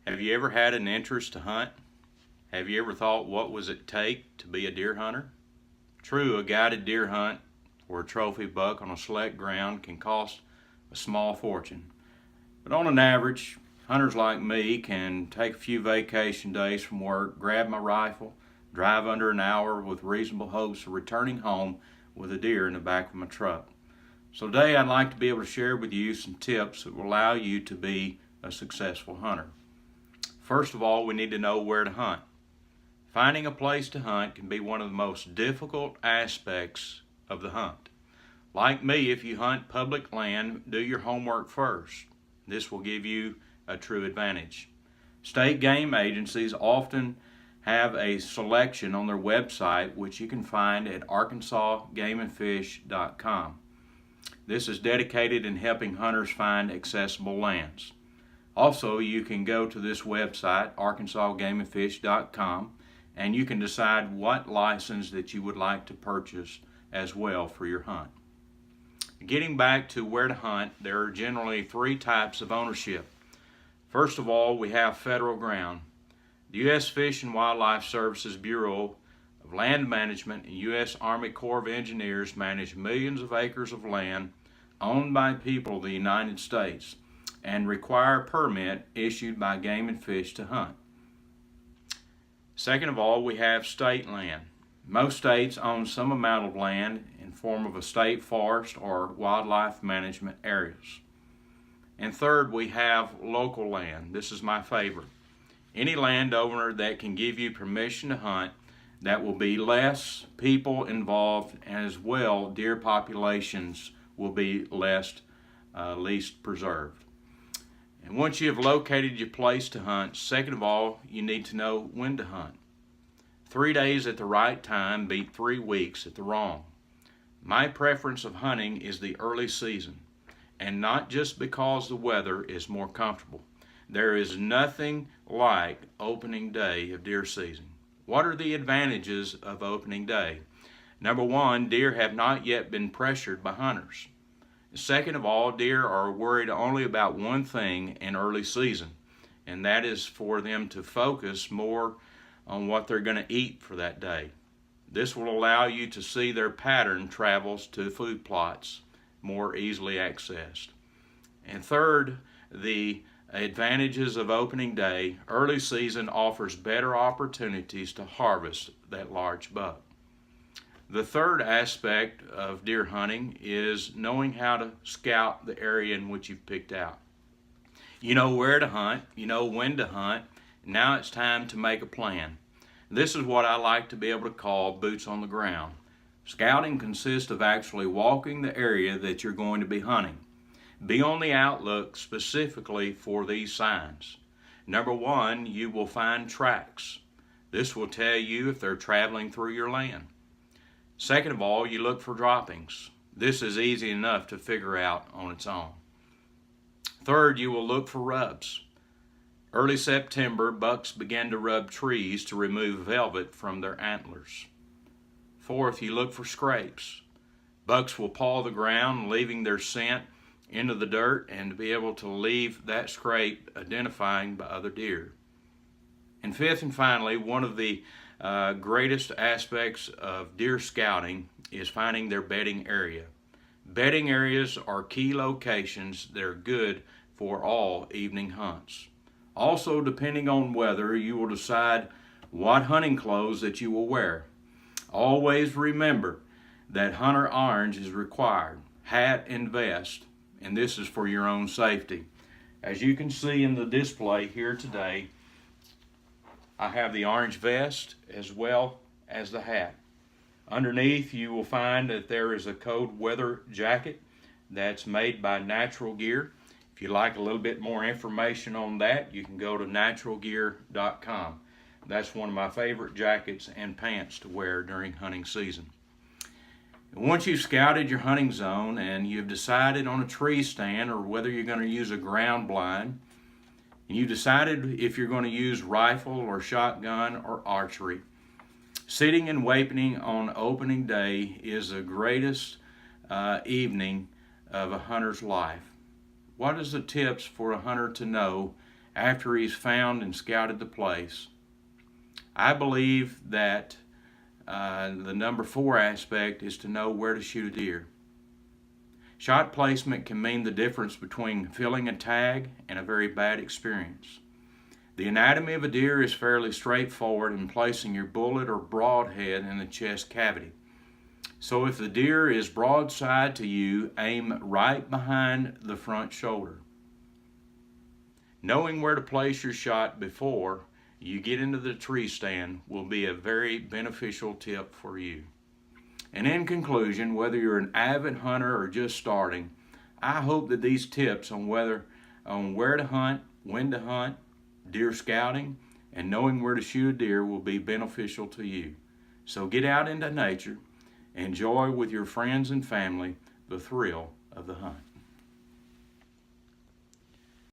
Have you ever had an interest to hunt? Have you ever thought what was it take to be a deer hunter? True, a guided deer hunt or a trophy buck on a select ground can cost a small fortune. But on an average, hunters like me can take a few vacation days from work, grab my rifle, drive under an hour with reasonable hopes of returning home with a deer in the back of my truck. So today I'd like to be able to share with you some tips that will allow you to be a successful hunter. First of all, we need to know where to hunt. Finding a place to hunt can be one of the most difficult aspects of the hunt. Like me, if you hunt public land, do your homework first. This will give you a true advantage. State game agencies often have a selection on their website which you can find at arkansasgameandfish.com. This is dedicated in helping hunters find accessible lands. Also, you can go to this website, arkansasgameandfish.com, and you can decide what license that you would like to purchase as well for your hunt. Getting back to where to hunt, there are generally three types of ownership. First of all, we have federal ground. The U.S. Fish and Wildlife Services Bureau of Land Management and U.S. Army Corps of Engineers manage millions of acres of land owned by people of the United States and require a permit issued by Game and Fish to hunt. Second of all, we have state land. Most states own some amount of land in form of a state forest or wildlife management areas. And third, we have local land. This is my favorite. Any landowner that can give you permission to hunt, that will be less people involved, and as well deer populations will be least preserved. And once you have located your place to hunt, second of all, you need to know when to hunt. 3 days at the right time beat 3 weeks at the wrong. My preference of hunting is the early season, and not just because the weather is more comfortable. There is nothing like opening day of deer season. What are the advantages of opening day? Number one, deer have not yet been pressured by hunters. Second of all, deer are worried only about one thing in early season, and that is for them to focus more on what they're going to eat for that day. This will allow you to see their pattern travels to food plots more easily accessed. And third, the advantages of opening day, early season offers better opportunities to harvest that large buck. The third aspect of deer hunting is knowing how to scout the area in which you've picked out. You know where to hunt, you know when to hunt, now it's time to make a plan. This is what I like to be able to call boots on the ground. Scouting consists of actually walking the area that you're going to be hunting. Be on the outlook specifically for these signs. Number one, you will find tracks. This will tell you if they're traveling through your land. Second of all, you look for droppings. This is easy enough to figure out on its own. Third, you will look for rubs. Early September, bucks begin to rub trees to remove velvet from their antlers. Fourth, you look for scrapes. Bucks will paw the ground, leaving their scent into the dirt, and to be able to leave that scrape identifying by other deer. And fifth and finally, one of the greatest aspects of deer scouting is finding their bedding area. Bedding areas are key locations that are good for all evening hunts. Also, depending on weather, you will decide what hunting clothes that you will wear. Always remember that hunter orange is required, hat and vest, and this is for your own safety. As you can see in the display here today, I have the orange vest as well as the hat. Underneath you will find that there is a cold weather jacket that's made by Natural Gear. If you'd like a little bit more information on that, you can go to naturalgear.com. That's one of my favorite jackets and pants to wear during hunting season. Once you've scouted your hunting zone and you've decided on a tree stand or whether you're going to use a ground blind, and you decided if you're going to use rifle or shotgun or archery, sitting and waiting on opening day is the greatest evening of a hunter's life. What is the tips for a hunter to know after he's found and scouted the place. I believe that the number 4 aspect is to know where to shoot a deer. Shot placement can mean the difference between filling a tag and a very bad experience. The anatomy of a deer is fairly straightforward in placing your bullet or broadhead in the chest cavity. So if the deer is broadside to you, aim right behind the front shoulder. Knowing where to place your shot before you get into the tree stand will be a very beneficial tip for you. And in conclusion, whether you're an avid hunter or just starting, I hope that these tips on where to hunt, when to hunt, deer scouting, and knowing where to shoot a deer will be beneficial to you. So get out into nature, enjoy with your friends and family the thrill of the hunt.